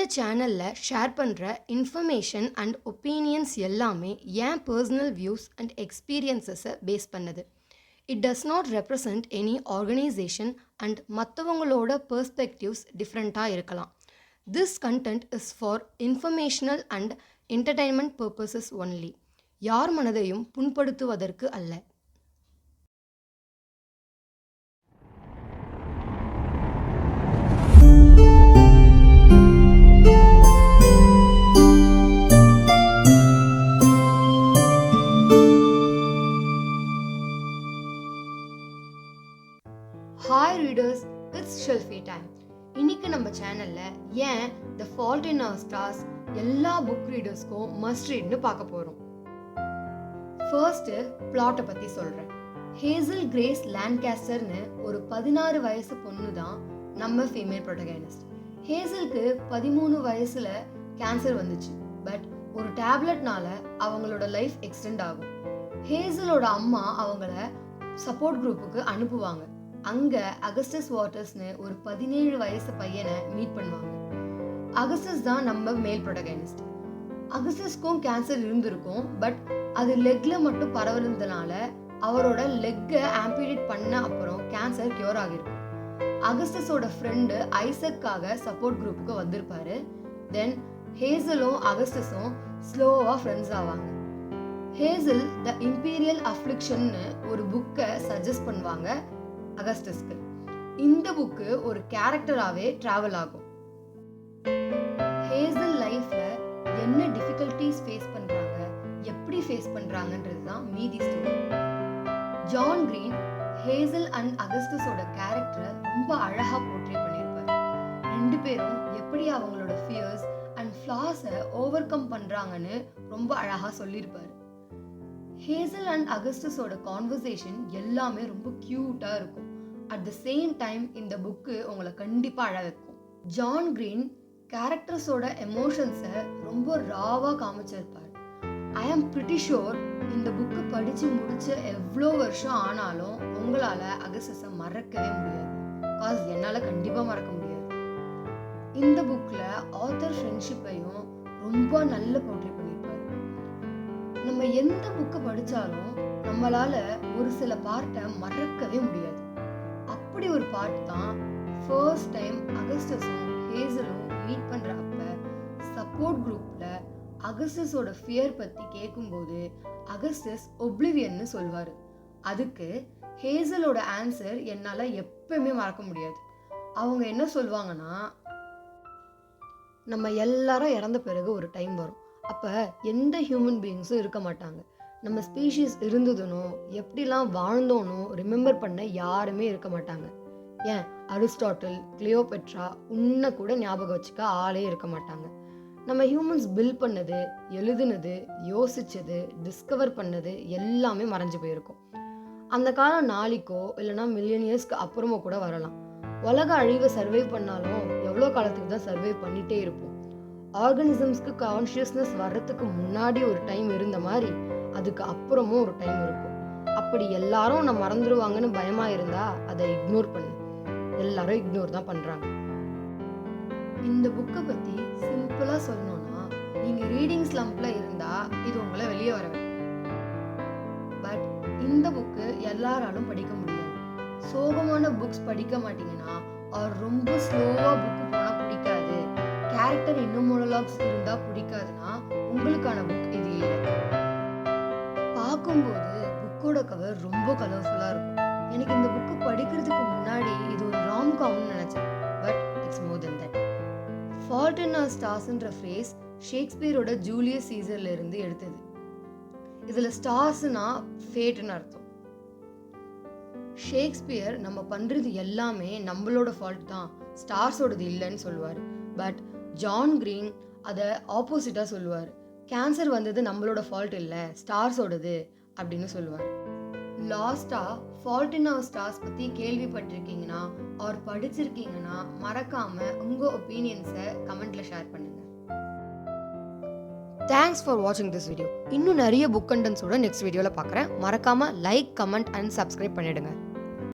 இந்த சேனலில் ஷேர் பண்ணுற இன்ஃபர்மேஷன் அண்ட் ஒப்பீனியன்ஸ் எல்லாமே என் பர்சனல் வியூஸ் அண்ட் எக்ஸ்பீரியன்ஸஸை பேஸ் பண்ணுது. It does not represent any organisation and மற்றவங்களோட பெர்ஸ்பெக்டிவ்ஸ் டிஃப்ரெண்ட்டாக இருக்கலாம். This content is for informational and entertainment purposes only. யார் மனதையும் புண்படுத்துவதற்கு அல்ல. Hi readers, it's Shelfie time. இன்னைக்கு நம்ம சேனலில் ஏன் the fault in our stars எல்லா புக் ரீடர்ஸ்க்கும் மஸ்ட் ரீட்னு பார்க்க போகிறோம். ஃபர்ஸ்ட்டு பிளாட்டை பற்றி சொல்கிறேன். ஹேசல் கிரேஸ் லான்காஸ்டர்னு ஒரு 16 வயசு பொண்ணு தான் நம்ம ஃபீமேல் ப்ரோட்டகனிஸ்ட். ஹேசலுக்கு 13 வயசில் கேன்சர் வந்துச்சு. பட் ஒரு டேப்லெட்னால அவங்களோட லைஃப் எக்ஸ்டெண்ட் ஆகும். ஹேசலோட அம்மா அவங்கள சப்போர்ட் குரூப்புக்கு அனுப்புவாங்க. அங்கே அகஸ்டஸ் வாட்டர்ஸ்னு ஒரு 17 வயசு பையனை மீட் பண்ணுவாங்க. அகஸ்டஸ் தான் நம்ம மேல் ப்ரோட்டகனிஸ்ட். அகஸ்டஸ்க்கும் கேன்சர் இருந்திருக்கும். பட் அது லெக்ல மட்டும் பரவலதுனால அவரோட லெக்கை ஆம்பிடேட் பண்ண அப்புறம் கேன்சர் கியூர் ஆகிருக்கும். அகஸ்டஸோட ஃப்ரெண்டு ஐசக்காக சப்போர்ட் குரூப்புக்கு வந்திருப்பாரு. தென் ஹேசலும் அகஸ்டஸும் ஸ்லோவாக ஃப்ரெண்ட்ஸ் ஆவாங்க. ஹேசல் த இம்பீரியல் அஃப்ளிக்ஷன்னு ஒரு புக்கை சஜஸ்ட் பண்ணுவாங்க அகஸ்டஸ்க்கு. இந்த புக்கு ஒரு கேரக்டராகவே டிராவல் ஆகும். ஹேசல் லைஃப்ல என்ன டிஃபிகல்ட்டிஸ் ஃபேஸ் பண்றாங்க, எப்படி ஃபேஸ் பண்றாங்கன்றது தான் மீதி story. John Green Hazel and அகஸ்டஸோட கேரக்டரை ரொம்ப அழகா போர்ட்ரே பண்ணியிருப்பாரு. ரெண்டு பேரும் எப்படி அவங்களோட ஃபியர்ஸ் அண்ட் ஃப்ளாஸை ஓவர் கம் பண்றாங்கன்னு ரொம்ப அழகா சொல்லியிருப்பாரு. ஹேசல் அண்ட் அகஸ்டஸோட கான்வர்சேஷன் எல்லாமே ரொம்ப கியூட்டாக இருக்கும். அட் த சேம் டைம் இந்த புக்கு உங்களை கண்டிப்பாக அழ வைக்கும். ஜான் கிரீன் கேரக்டர்ஸோட எமோஷன்ஸை ரொம்ப ராவாக காமிச்சிருப்பார். ஐ ஆம் பிரிட்டி ஷோர் இந்த புக்கு படித்து முடிச்ச எவ்வளோ வருஷம் ஆனாலும் உங்களால் அகஸ்டஸை மறக்கவே முடியாது. காஸ் என்னால் கண்டிப்பாக மறக்க முடியாது. இந்த புக்கில் ஆத்தர் ஃப்ரெண்ட்ஷிப்பையும் ரொம்ப நல்ல போர்ட்ரே பண்ணியிருப்பார். நம்ம எந்த புக்கை படித்தாலும் நம்மளால ஒரு சில பார்ட்டை மறக்கவே முடியாது. அப்படி ஒரு பார்ட் தான் ஃபர்ஸ்ட் டைம் அகஸ்டஸும் ஹேசலும் மீட் பண்ற அப்ப சப்போர்ட் குரூப்ல அகஸ்டஸோட ஃபியர் பத்தி கேட்கும்போது அகஸ்டஸ் ஒப்ளிவியன்னு சொல்வாரு. அதுக்கு ஹேசலோட ஆன்சர் என்னால எப்பவுமே மறக்க முடியாது. அவங்க என்ன சொல்லுவாங்கன்னா, நம்ம எல்லாரும் இறந்த பிறகு ஒரு டைம் வரும். அப்போ எந்த ஹியூமன் பீயிங்ஸும் இருக்க மாட்டாங்க. நம்ம ஸ்பீஷீஸ் இருந்ததுனோ எப்படிலாம் வாழ்ந்தோனோ ரிமெம்பர் பண்ண யாருமே இருக்க மாட்டாங்க. ஏன் அரிஸ்டாட்டில், கிளியோபெட்ரா உன்னை கூட ஞாபகம் வச்சுக்க ஆளே இருக்க மாட்டாங்க. நம்ம ஹியூமன்ஸ் பில்ட் பண்ணது, எழுதுனது, யோசிச்சது, டிஸ்கவர் பண்ணது எல்லாமே மறைஞ்சு போயிருக்கும். அந்த காலம் நாளைக்கோ இல்லைனா மில்லியன் இயர்ஸ்க்கு அப்புறமோ கூட வரலாம். உலக அழிவை சர்வை பண்ணாலும் எவ்வளோ காலத்துக்கு தான் சர்வை பண்ணிகிட்டே இருப்போம். ஆர்கனிசம்ஸ்க்கு கான்ஷியஸ்னஸ் வர்றதுக்கு முன்னாடி ஒரு டைம் இருந்த மாதிரி அதுக்கு அப்புறமும் ஒரு டைம் இருக்கும். அப்படி எல்லாரும் நம்ம மறந்துடுவாங்கன்னு பயமா இருந்தா அதை இக்னோர் பண்ணு. எல்லாரும் இக்னோர் தான் பண்றாங்க. இந்த புக்கை பத்தி சிம்பிளா சொல்லணும்னா, நீங்க ரீடிங் ஸ்லம்ப்ல இருந்தா இது உங்களை வெளியே வர வைக்கும். பட் இந்த புக்கு எல்லாராலும் படிக்க முடியாது. சோகமான புக்ஸ் படிக்க மாட்டீங்கன்னா, அவர் ரொம்ப ஸ்லோவா புக்கு போனா பிடிக்காது, கேரக்டர் இன்னும் மோனோலாக்ஸ் இருந்தா பிடிக்காதுன்னா உங்களுக்கான புக் இது இல்லை. பார்க்கும்போது புக்கோட கவர் ரொம்ப கலர்ஃபுல்லா இருக்கும். எனக்கு இந்த புக்கு படிக்கிறதுக்கு முன்னாடி இது ஒரு ராம்காம்னு நினைச்சேன். But it's more then that. Fault in our ஸ்டார்ஸ்ன்ற ஃப்ரேஸ் ஷேக்ஸ்பியரோட ஜூலியஸ் சீசர்ல இருந்து எடுத்தது. இதுல ஸ்டார்ஸ்னா ஃபேட்னு அர்த்தம். ஷேக்ஸ்பியர் நம்ம பண்றது எல்லாமே நம்மளோட ஃபால்ட் தான், ஸ்டார்ஸோடது இல்லைன்னு சொல்லுவார். பட் ஜான் கிரீன் அதை ஆப்போசிட்டாக சொல்லுவார். கேன்சர் வந்தது நம்மளோட ஃபால்ட் இல்லை, ஸ்டார்ஸோடது அப்படின்னு சொல்லுவார். லாஸ்ட்டாக ஃபால்ட் இன் அவர் ஸ்டார்ஸ் பற்றி கேள்விப்பட்டிருக்கீங்கன்னா ஆர் படிச்சிருக்கீங்கன்னா மறக்காமல் உங்கள் ஒப்பீனியன்ஸை கமெண்ட்டில் ஷேர் பண்ணுங்கள். தேங்க்ஸ் ஃபார் வாட்சிங் திஸ் வீடியோ. இன்னும் நிறைய புக் கண்டென்ட்ஸோட நெக்ஸ்ட் வீடியோவில் பார்க்குறேன். மறக்காமல் லைக், கமெண்ட் அண்ட் சப்ஸ்கிரைப் பண்ணிவிடுங்க.